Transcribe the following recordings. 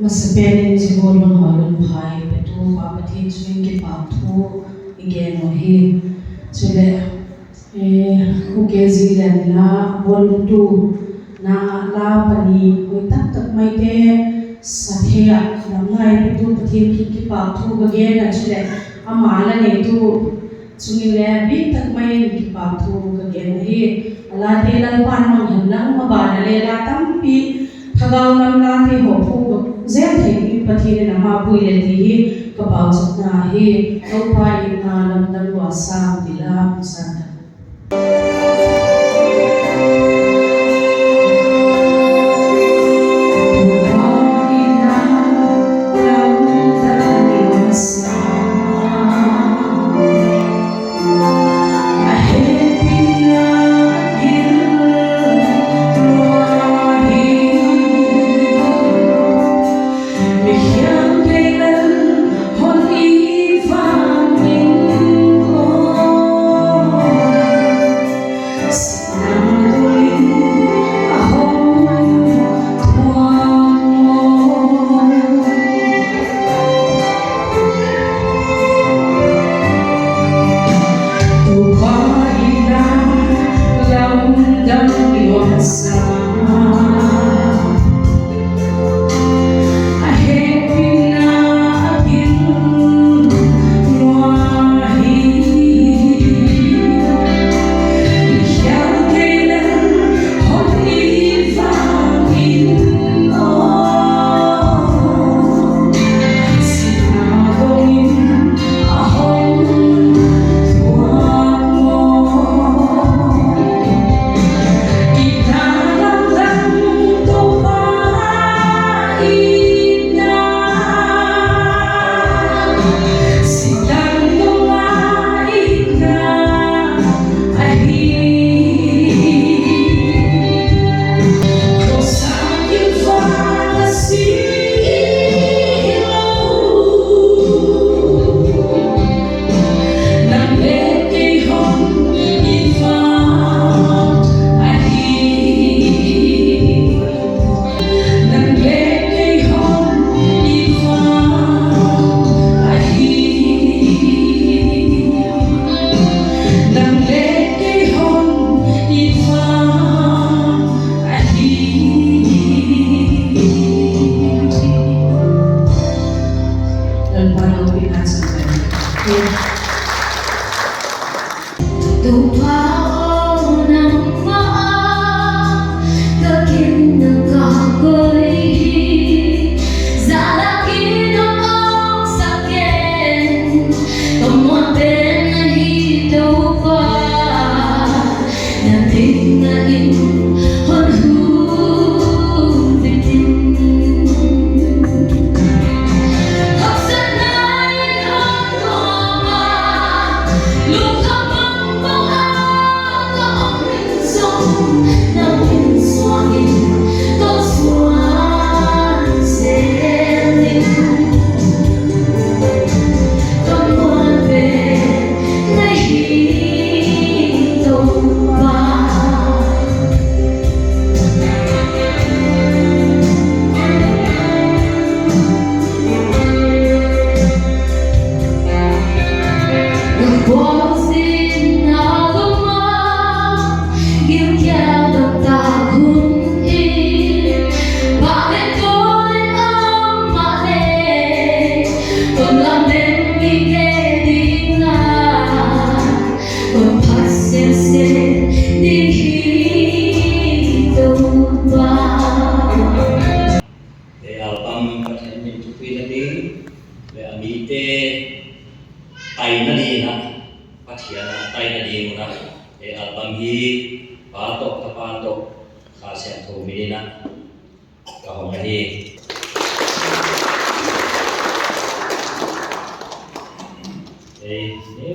Masapeni zibolon halun bhai petu papati chuin ki pathu igen mohi chule kukezi la voluntu na la pani koi tak mai te sathea namngai petu pathin ki pathu again na chule amala ne tu chungile bi tak mai ki pathu again hi ala te lan pan mang hanlang mabana le la tampi thagau nam la te ho phu zem thei pathi na ma pui le ti hi ka pau chakna hi au pai na lam dam wa sam dila pusan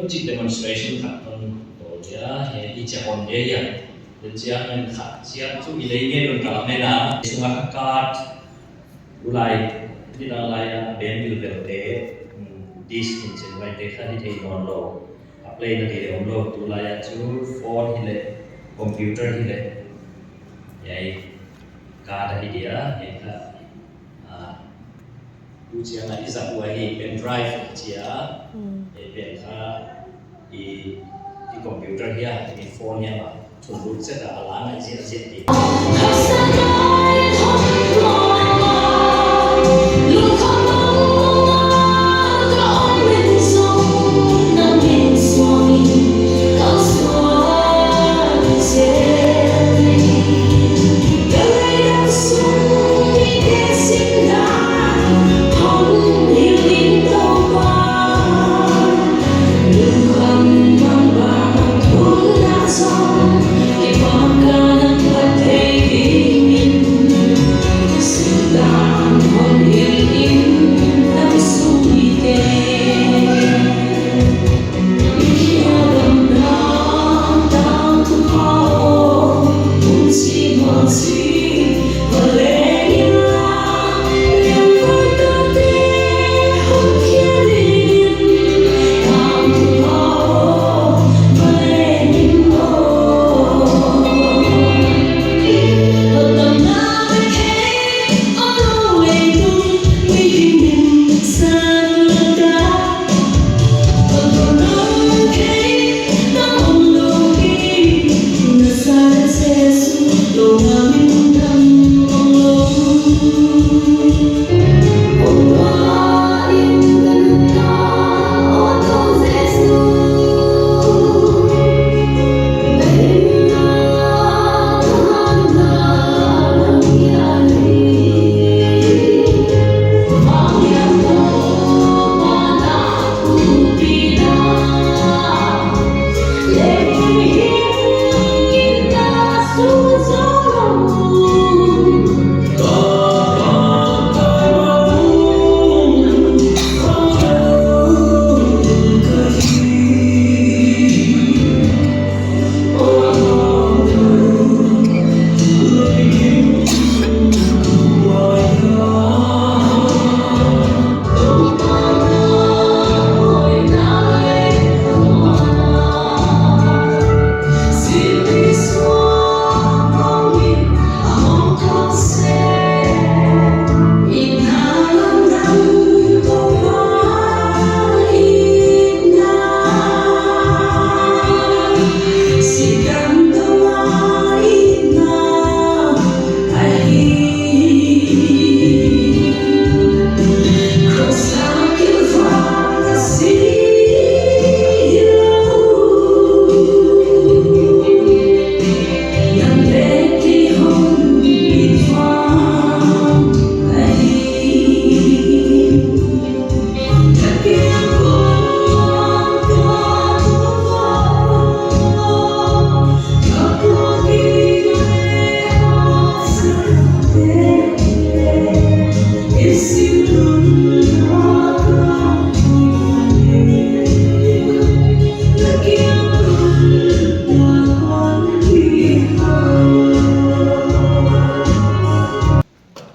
music demonstration khát con tổ chức hệ đi chơi hòn đế ya đến chơi nhân khát chơi chú ý lấy nghe được cả mấy nào xung quanh card ulai đi ra lại bênbil bel tế dis in trên vai tế khai thì non lo play nó thì on lo tu lại chú phone hi lệ computer hi lệ vậy card hi dia hệ กูเชียงไหนที่สักวันนี้เป็น drive เชียเป็นที่คอมพิวเตอร์เนี่ยมีโฟนเนี่ยมาทุนรู้เสร็จแล้วล้างไอ้เสียดี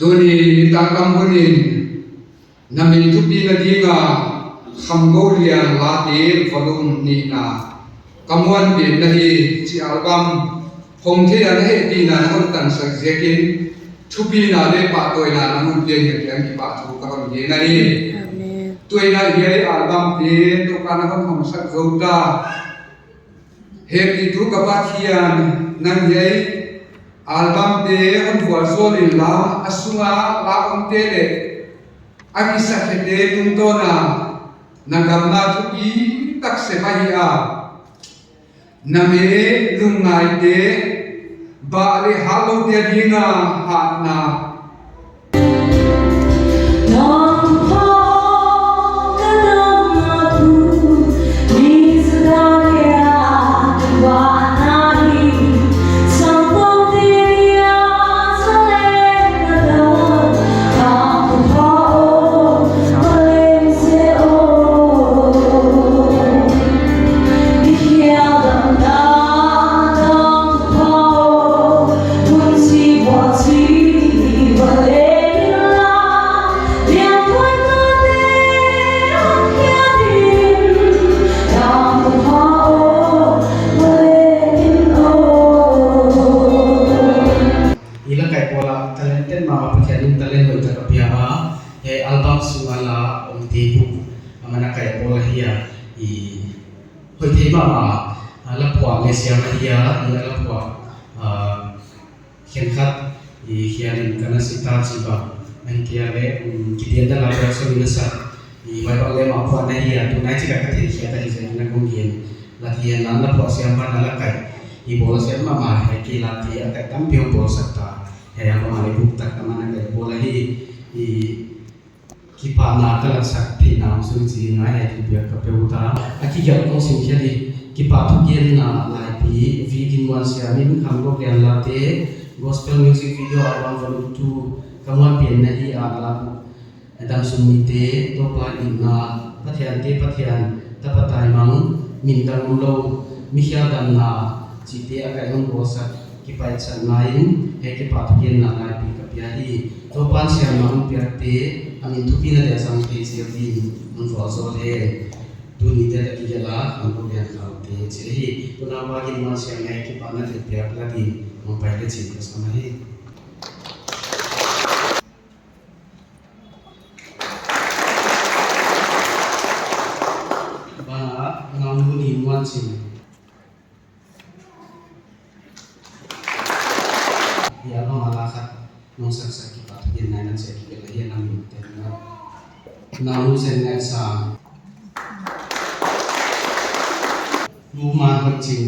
Tuni takam kunin namin tupi na dinga Cambodia lati falum ni na kamuan bin nahi si album hong the an he ti na hon tan sak jekin tupi na le pa toy na namun bien ye yang ki pa thu ka kon ye na ni toy na ye album te to kana kon hom sak zota he ti tu ka pa thian nan ye album te on fual solin la asunga la on te le aki sakhete tum to na nagamna thupi tak se mai a name lungai te ba le halo te dinga ha na album sungala om tebu amana kai bola hiya I hoi thema ma la phwa le siam hiya ya la phwa khen khat I hian kana sita chiba anh kia le kidia da la ba so ni sa I mai ba le ma phwa na hiya tu nai chi ka the hiya ta hi zen na gong yen la hian nan la phwa siam ba na la kai I bola siam ma ma hai ki la ti a ta tam piong bola sakta he ya ma le buk tak ma na kai bola hi kipa na kala sak thi nam su chi ngai ai thi bia ka peuta aki ya ko sim khia di kipa thu gen na lai pi vi kin wan sia min kham go gen la te gospel music video album volume 2 kamwan pian na hi a la adam sum mi te to pa in na pathian ta patai mang min dang lo mi khia dan na chi te a kai hong go sak kipai chan nai he kipa thu gen na lai pi ka pia hi to pan sia mang pia te amin thu pina de sang te sia vi mun fo so le tu ni te ta ki la am ko ya ka te che hi tu na wa ki ma sia ngai ki pa na te pia la ki mo pai le chi ka sama hi ba na mu ni wan sin ya ba ma la kha nong sak sak ki pa yen na na che ki le yen na mi te na mu sen na sa lu ma ha chin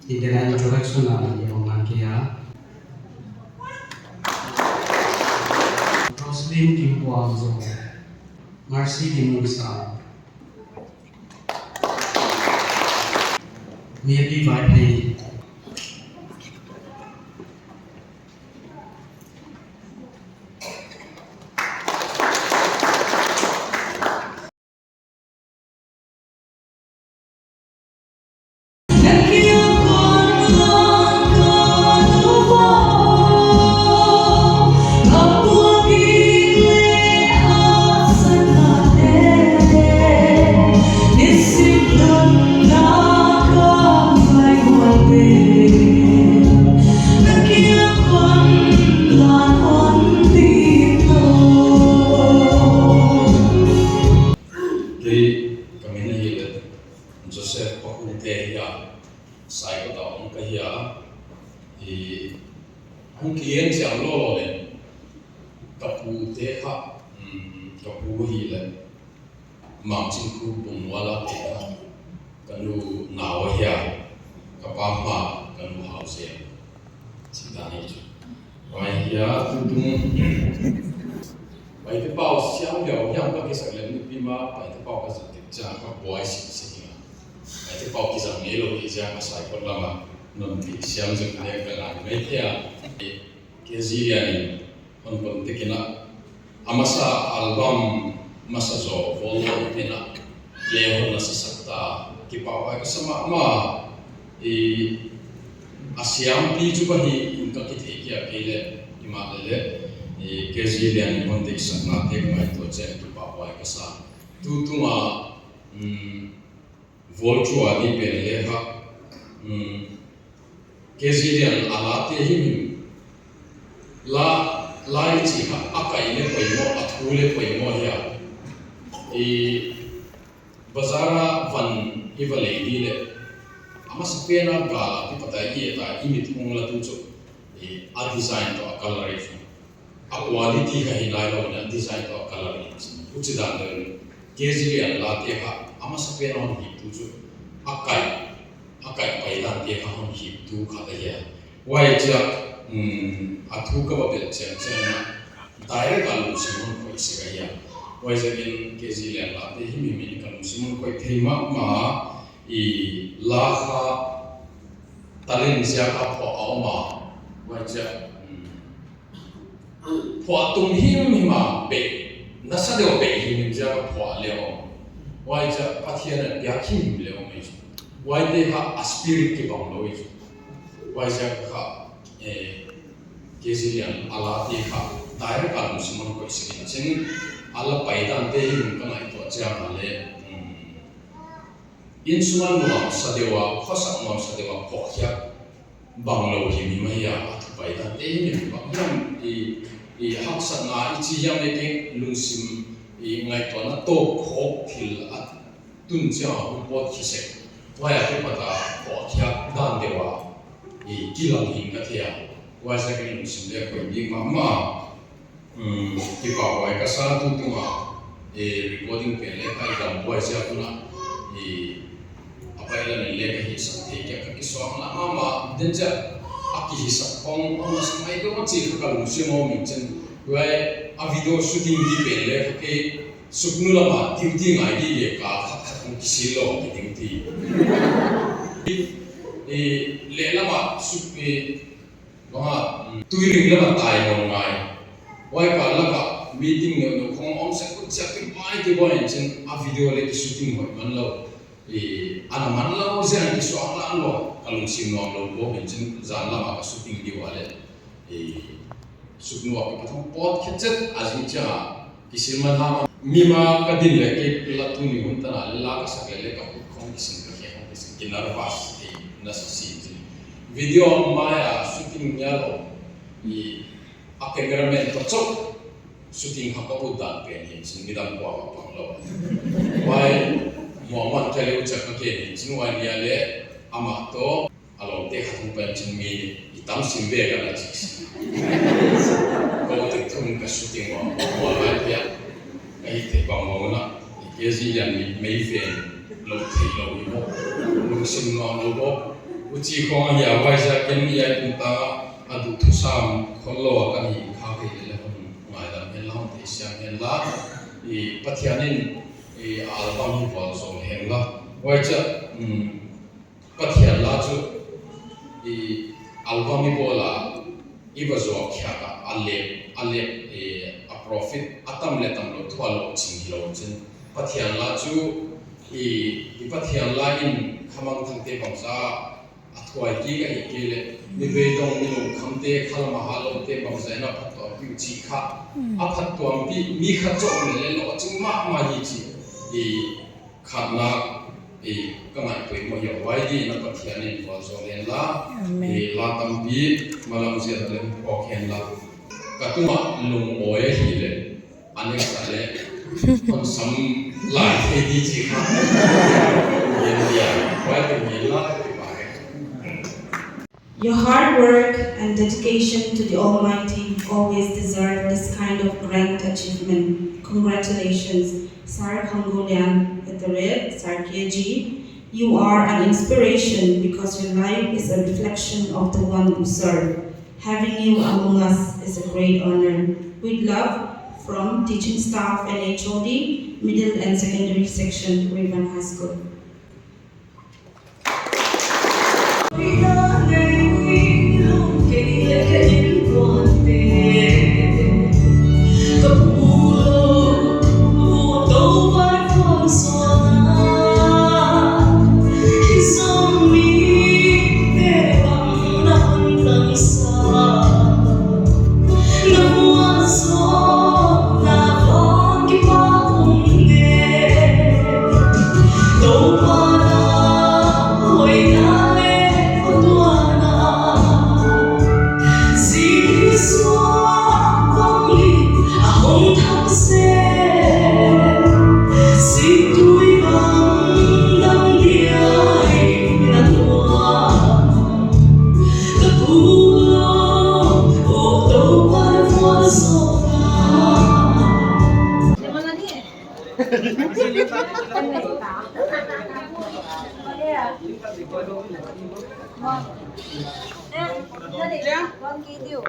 I de la introduction na ya man ke ya Roslyn Kim Kwang Zo Marcy Kim Musa Mary Vai Joseph Pakute ya sai ko taong ka hiya hung kien siang lo le kapu te ha kapu hi le mam chin ku bung wala te ha kanu nawa hiya kapa ma kanu hause sidani chu wai hiya tu wai te pau siang yo yang ka ke sak le ni pi ma pai te pau ka sa te cha ka boy si Nanti pau kisah melo kisah masai kot lama nanti siang jeng dia kelan media keziria ni kon tekina amasa album masa zo volvo pena leho na sasakta ki pau ai kasama ma asiam pi juba hi inka ki thekia pele imalele keziria ni kon tek sakna tek mai to che ki pau ai kasa tu ma Volchua ni peleha Kezirian alate him la chi ha akai le poimo athule poimo ya bazara van ivale ni le amas pena gala ti patai ki ta imit hong la tu chu a design to a coloration a quality ha hinai lo na design to a coloration uchidan de Kezirian late ha amas pena on hip tu chu akai pai dan te ka hon hip tu kha da ya wai cha athu ka ba bel chen na dai ka lu simon ko ise ga ya wai za in Kezirian la te hi mi ka lu simon ko thei ma I la kha talin sia ka pho au ma wai cha pho tum him ma be na sa de be him ja ka pho leo wai cha pathian ya kim leo mai wai de ha a spirit ki bang loi wai cha kha Kezirian ala te kha dai ka lu simon ko ise chen ala pai dan te him ka nai to cha ma le insuman nuam sadewa khosak nuam sadewa khokhya bằng lâu thì mình mới thu bài ta tế mình bằng nhầm học sinh ngài chỉ yang này tiếng lung sim ngày tuần nó tô khóc thì là tuân gia bộ khí sắc vài cái bắt ta bỏ theo đàn đề wa kỹ năng hình cái theo vài cái lung sim để coi đi mà cái bảo vài cái sao tu tu mà recording pen lấy cái đam vài cái cũng là apa yang ni leh hisap tiga kaki soal lama ma dan je aki hisap orang semai itu macam kalau musim mau macam gua video shooting di beli kaki suknu lama duty ngai di ye ka khat kisilo di duty leh lama suk wah tuiring lama tai mau ngai wai ka lama meeting no kong om se kut sak bai ke boy macam video leh shooting mau man lo ana man la o zan ki so ala lo kalung sim no lo bo ben chin zan la ma shooting di wale suknu wa ka thong pot khichet azin cha kisim ma na mi ma ka din le ke la tu ni hun ta la ka sak le ka khong kisim ka ke khong kisim ki nervous na si video ma ya shooting nya lo a cameraman to chok shooting ha ka bu dan pe ni chin mi dam kwa pa lo wai Muhammad kali ucap begini, jenuh ni ale amat to, kalau teh hati pencin mi hitam simbe kan aja. Kalau tertun ke syuting wah dia, kayak teh bangun nak, kiasi yang mi fan, lo teh lo ibu, lo sim lo lo, uci kong ya wajah kini ya kita adu tusam kalau akan kafe lepas malam helang teh siang helang, patianin album vào rồi hẹn là quay trở bắt hiện là chú album đi là bây giờ kia cả alle profit atam le tam lo thua lo ching lo chen bắt hiện là chú bắt hiện là in khamang thang te bang sa athwai ki ka ki le ni ve dong ni lo kham te khala ma ha lo te bang sa na phat to pi chi kha a phat to mi kha chok le lo ching ma hi chi khát na các ngài tuổi mà hiểu vay đi nó có thể nên vào rồi lên là tâm bí mà làm gì là lên bỏ khen là cả tu mà lùng ối thì lên anh em sẽ lên còn sống lại thì đi chỉ khác hiện giờ quay từ nhìn là Your hard work and dedication to the Almighty always deserve this kind of grand achievement. Congratulations, Sar Khongolian with the red, Sar Kyeji. You are an inspiration because your life is a reflection of the one you serve. Having you among us is a great honor. With love from teaching staff and HOD, Middle and Secondary Section, Raven High School. Con kia điều.